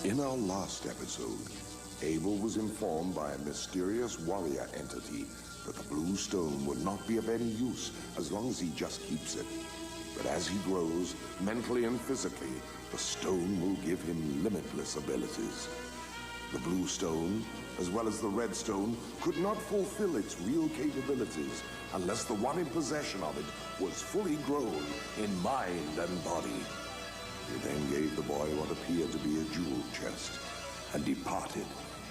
In our last episode, Abel was informed by a mysterious warrior entity that the blue stone would not be of any use as long as he just keeps it. But as he grows, mentally and physically, the stone will give him limitless abilities. The blue stone, as well as the red stone, could not fulfill its real capabilities unless the one in possession of it was fully grown in mind and body. He then gave the boy what appeared to be a jewel chest and departed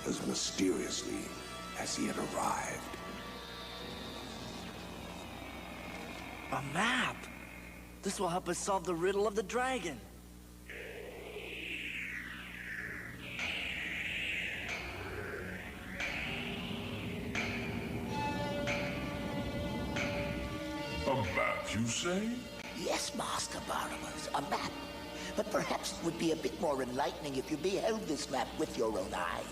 as mysteriously as he had arrived. A map! This will help us solve the riddle of the dragon. A map, you say? Yes, Master Baramos, a map. But perhaps it would be a bit more enlightening if you beheld this map with your own eyes.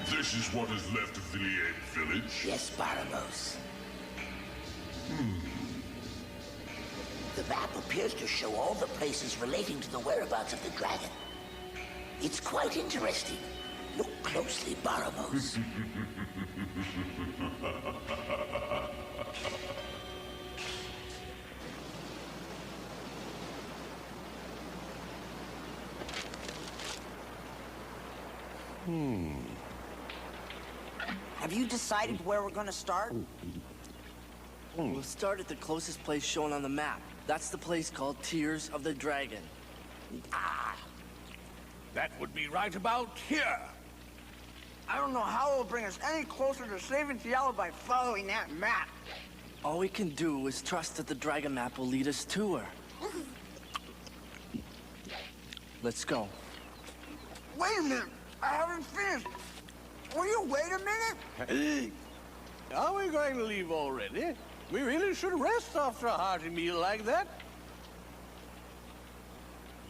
This is what is left of the Liane village? Yes, Baramos. The map appears to show all the places relating to the whereabouts of the dragon. It's quite interesting. Look closely, Baramos. Have you decided where we're gonna start? We'll start at the closest place shown on the map. That's the place called Tears of the Dragon. That would be right about here. I don't know how it'll bring us any closer to saving Tiala by following that map. All we can do is trust that the dragon map will lead us to her. Let's go. Wait a minute, I haven't finished. Will you wait a minute? Hey, are we going to leave already? We really should rest after a hearty meal like that.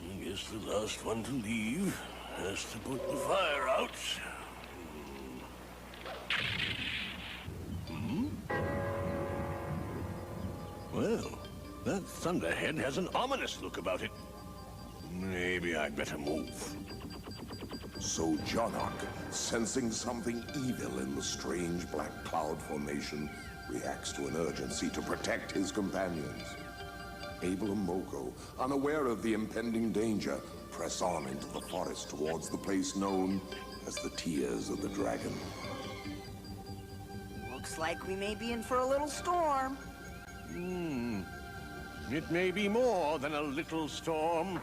I guess the last one to leave has to put the fire out. Well, that thunderhead has an ominous look about it. Maybe I'd better move. So Jonok, sensing something evil in the strange black cloud formation, reacts to an urgency to protect his companions. Abel and Moko, unaware of the impending danger, press on into the forest towards the place known as the Tears of the Dragon. Looks like we may be in for a little storm. It may be more than a little storm.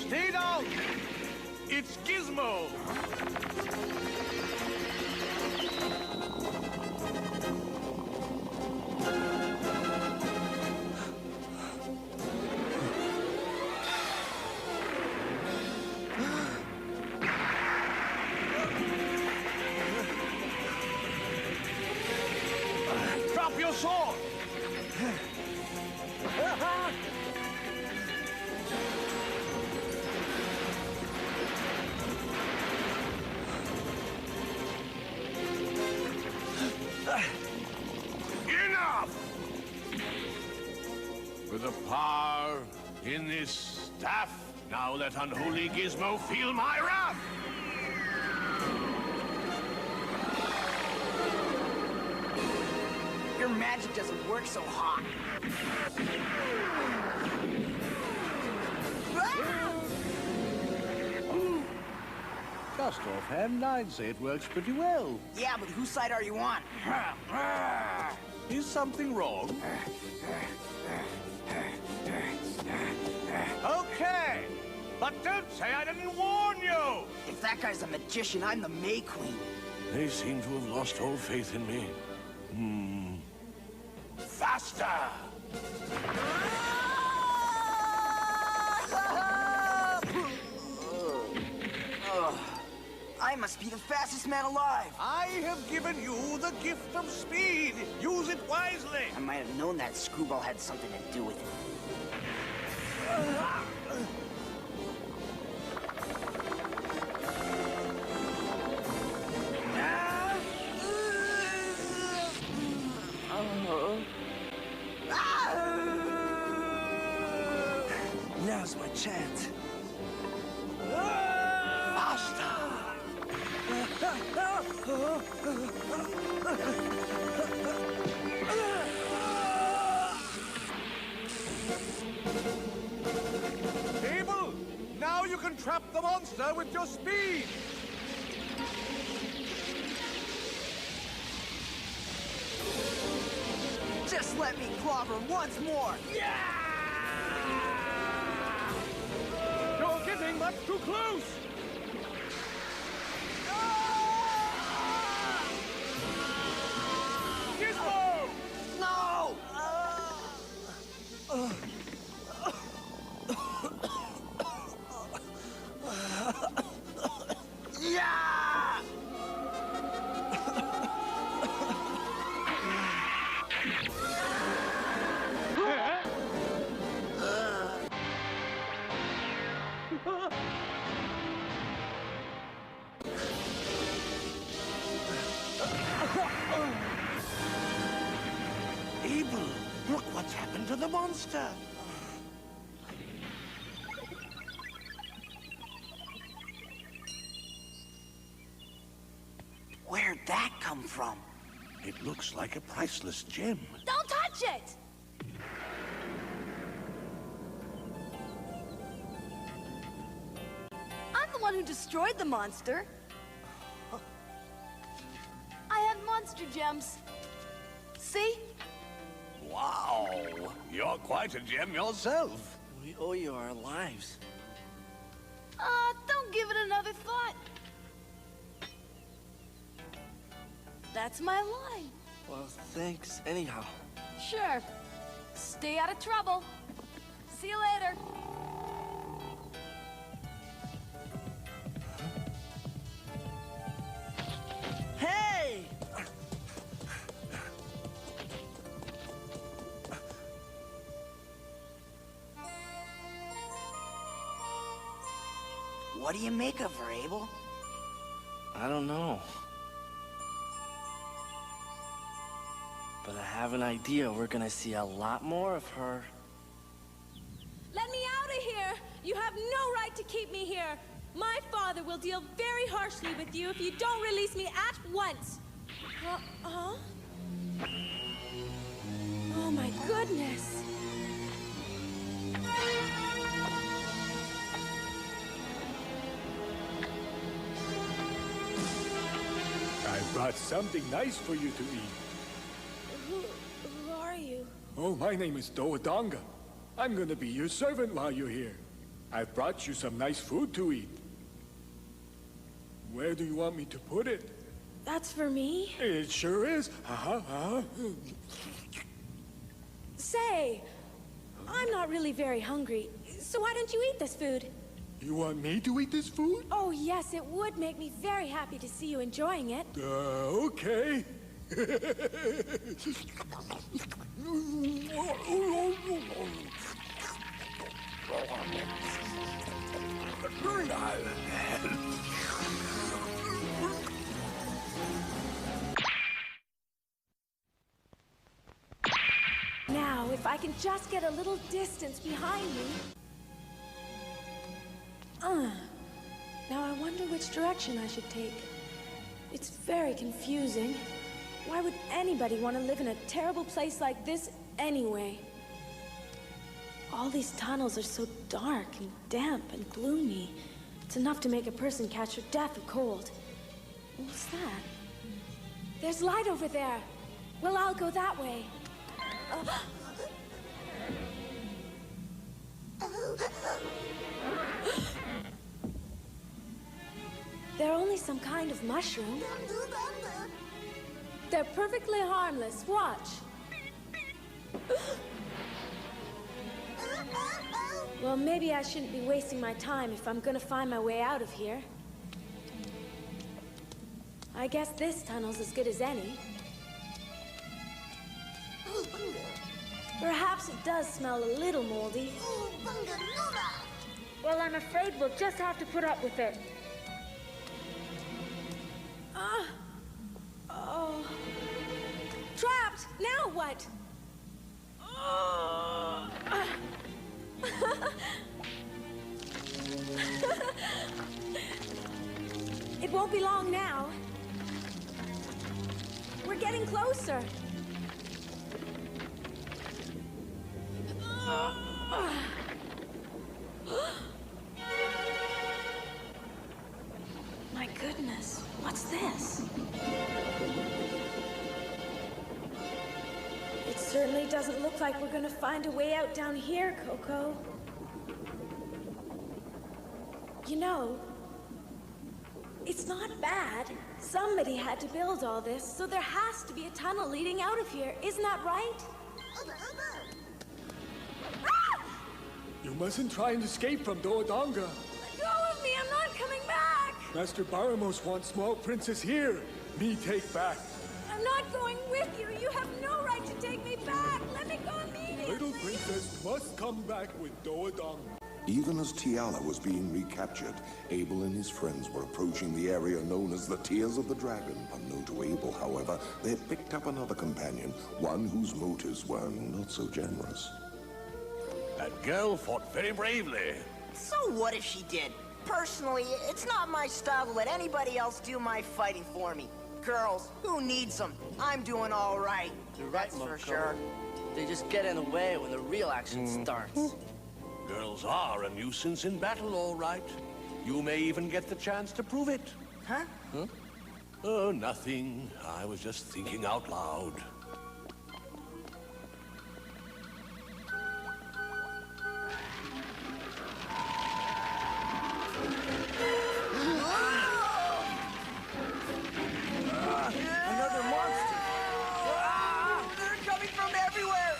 Stay down! It's Gizmo! Drop your sword! Enough! With the power in this staff, now let unholy Gizmo feel my wrath! Your magic doesn't work so hot. Just offhand, I'd say it works pretty well. Yeah, but whose side are you on? Is something wrong? Okay, But don't say I didn't warn you! If that guy's a magician, I'm the May Queen. They seem to have lost all faith in me. Faster! I must be the fastest man alive. I have given you the gift of speed. Use it wisely. I might have known that screwball had something to do with it. Now's my chance. Abel, now you can trap the monster with your speed. Just let me clobber once more. You're getting much too close. Gizmo! No! Yeah! Abel, look what's happened to the monster. Where'd that come from? It looks like a priceless gem. Don't touch it! I'm the one who destroyed the monster. I have monster gems. See? Wow, you're quite a gem yourself. We owe you our lives. Don't give it another thought. That's my line. Well, thanks anyhow. Sure. Stay out of trouble. See you later. Hey! What do you make of her, Abel? I don't know. But I have an idea we're gonna see a lot more of her. Let me out of here! You have no right to keep me here! My father will deal very harshly with you if you don't release me at once! Huh? Oh my goodness! I brought something nice for you to eat. Who are you? Oh, my name is Doadonga. I'm gonna be your servant while you're here. I've brought you some nice food to eat. Where do you want me to put it? That's for me? It sure is. Say, I'm not really very hungry, so why don't you eat this food? You want me to eat this food? Oh yes, it would make me very happy to see you enjoying it. Okay. Now, if I can just get a little distance behind me. Now I wonder which direction I should take. It's very confusing. Why would anybody want to live in a terrible place like this anyway? All these tunnels are so dark and damp and gloomy. It's enough to make a person catch her death of cold. What's that? There's light over there. Well, I'll go that way. some kind of mushroom. They're perfectly harmless. Watch. Well, maybe I shouldn't be wasting my time if I'm gonna find my way out of here. I guess this tunnel's as good as any. Perhaps it does smell a little moldy. Well, I'm afraid we'll just have to put up with it. Oh. Trapped! Now what? It won't be long now. We're getting closer. My goodness, what's this? It certainly doesn't look like we're gonna find a way out down here, Coco. You know, it's not bad. Somebody had to build all this, so there has to be a tunnel leading out of here. Isn't that right? You mustn't try and escape from Doodonga. Let go of me, I'm not coming back! Master Baramos wants small princess here. Me take back. I'm not going with you. You have no right to take me back. Let me go immediately. Little princess must come back with Doodonga. Even as Tiala was being recaptured, Abel and his friends were approaching the area known as the Tears of the Dragon. Unknown to Abel, however, they had picked up another companion, one whose motives were not so generous. That girl fought very bravely. So what if she did? Personally, it's not my style to let anybody else do my fighting for me. Girls, who needs them? I'm doing all right. You're right, That's for Moko. sure. They just get in the way when the real action starts. Girls are a nuisance in battle, all right. You may even get the chance to prove it. Huh? Oh, nothing. I was just thinking out loud. Another monster. They're coming from everywhere.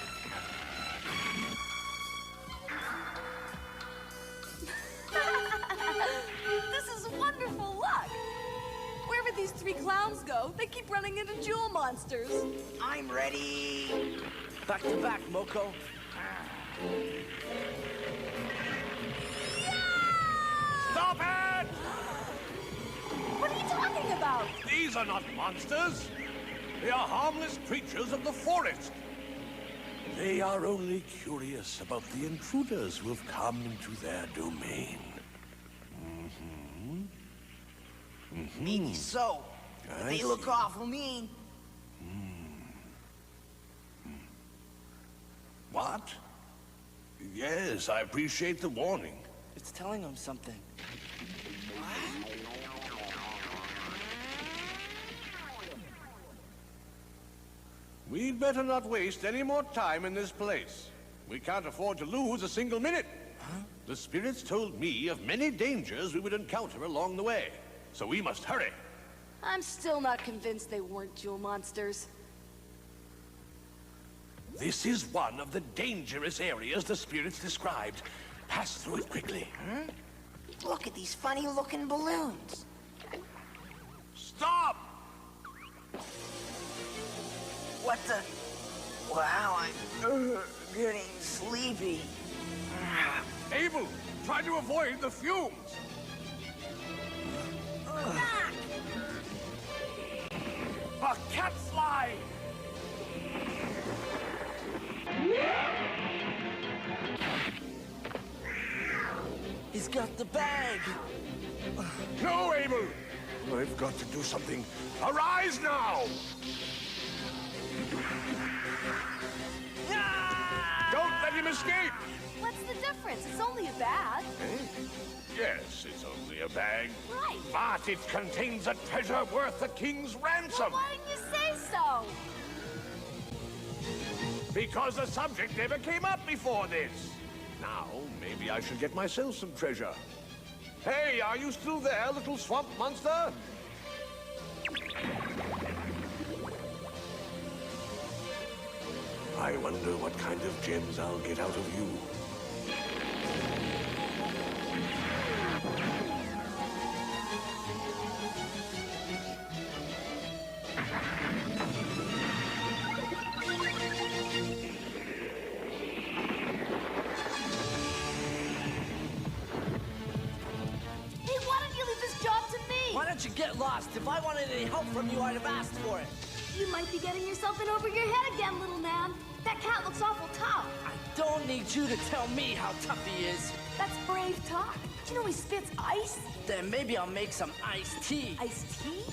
This is wonderful luck! Wherever these three clowns go, they keep running into jewel monsters. I'm ready. Back to back, Moko. Stop it! What are you talking about? These are not monsters. They are harmless creatures of the forest. They are only curious about the intruders who have come into their domain. Maybe so. But they look awful mean. What? Yes, I appreciate the warning. It's telling them something. We'd better not waste any more time in this place. We can't afford to lose a single minute. The spirits told me of many dangers we would encounter along the way. So we must hurry. I'm still not convinced they weren't jewel monsters. This is one of the dangerous areas the spirits described. Pass through it quickly. Look at these funny-looking balloons. Stop! What the? Wow, I'm getting sleepy. Abel, try to avoid the fumes. A cat fly! He's got the bag. No, Abel! I've got to do something. Arise now! Don't let him escape! What's the difference? It's only a bag. Yes, it's only a bag. Right. But it contains a treasure worth the king's ransom. Well, why didn't you say so? Because the subject never came up before this. Now, maybe I should get myself some treasure. Hey, are you still there, little swamp monster? I wonder what kind of gems I'll get out of you. Get lost. If I wanted any help from you, I'd have asked for it. You might be getting yourself in over your head again, little man. That cat looks awful tough. I don't need you to tell me how tough he is. That's brave talk. Do you know he spits ice? Then maybe I'll make some iced tea. Iced tea?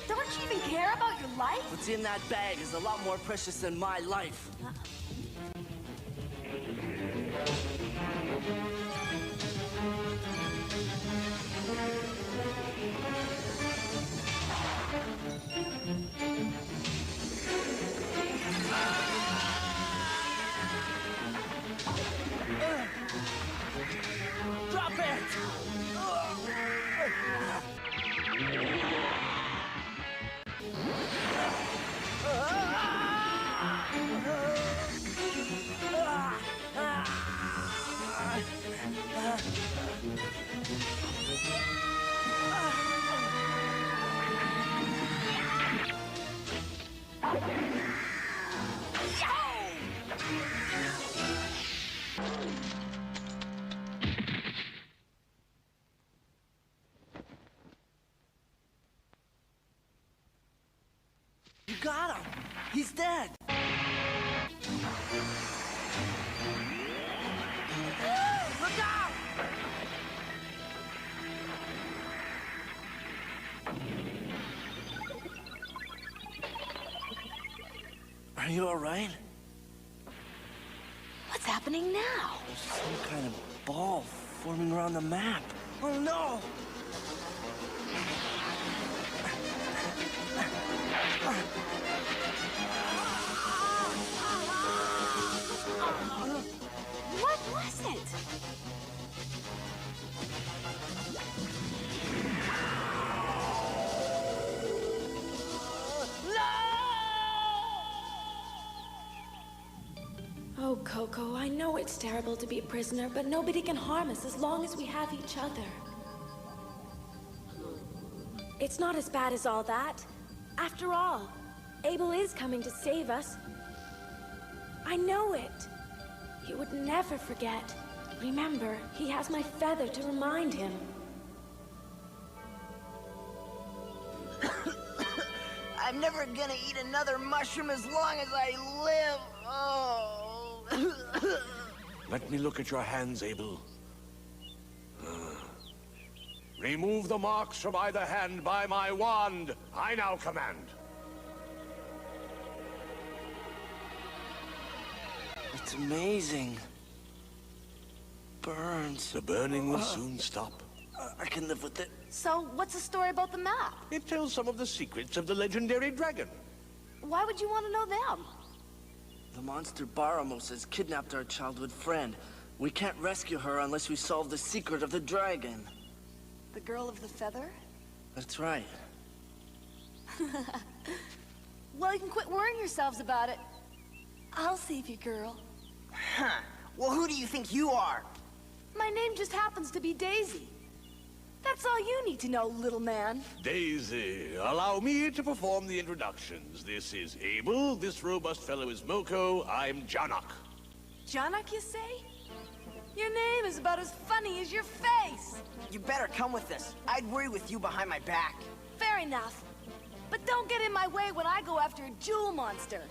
Don't you even care about your life? What's in that bag is a lot more precious than my life. Drop it! You got him! He's dead! Look out! Are you alright? What's happening now? There's some kind of ball forming around the map. Oh no! What was it? Oh, Coco, I know it's terrible to be a prisoner, but nobody can harm us as long as we have each other. It's not as bad as all that. After all, Abel is coming to save us. I know it. He would never forget. Remember, he has my feather to remind him. I'm never gonna eat another mushroom as long as I live. Oh. Let me look at your hands, Abel. Remove the marks from either hand by my wand. I now command. It's amazing. Burns. The burning will soon stop. I can live with it. So, what's the story about the map? It tells some of the secrets of the legendary dragon. Why would you want to know them? The monster Baramos has kidnapped our childhood friend. We can't rescue her unless we solve the secret of the dragon. The girl of the feather? That's right. Well, you can quit worrying yourselves about it. I'll save you, girl. Huh. Well, who do you think you are? My name just happens to be Daisy. That's all you need to know, little man. Daisy, allow me to perform the introductions. This is Abel, this robust fellow is Moko, I'm Janak. Janak, you say? Your name is about as funny as your face. You better come with us. I'd worry with you behind my back. Fair enough. But don't get in my way when I go after a jewel monster.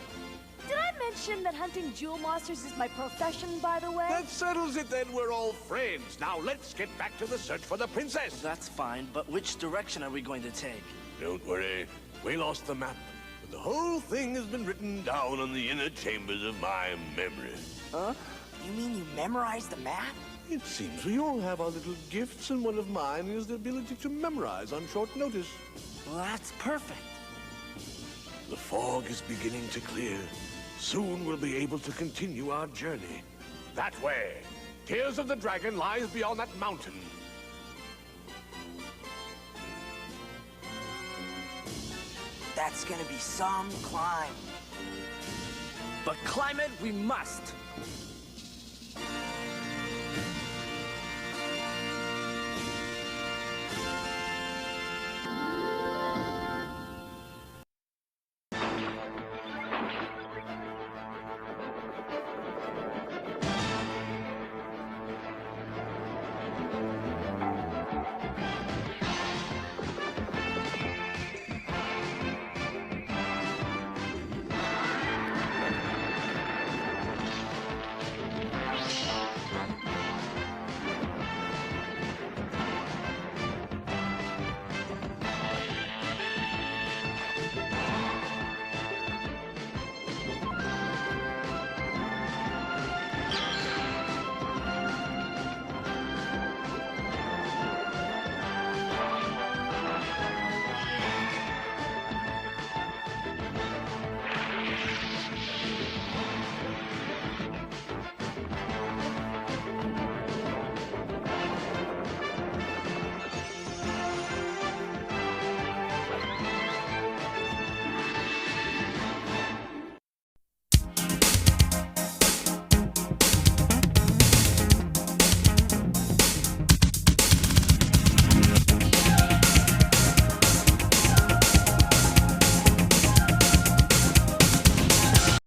Did I mention that hunting jewel monsters is my profession, by the way? That settles it then, we're all friends. Now let's get back to the search for the princess. That's fine, but which direction are we going to take? Don't worry, we lost the map. But the whole thing has been written down on the inner chambers of my memory. Huh? You mean you memorized the map? It seems we all have our little gifts, and one of mine is the ability to memorize on short notice. Well, that's perfect. The fog is beginning to clear. Soon we'll be able to continue our journey. That way. Tears of the Dragon lies beyond that mountain. That's gonna be some climb. But climb it we must.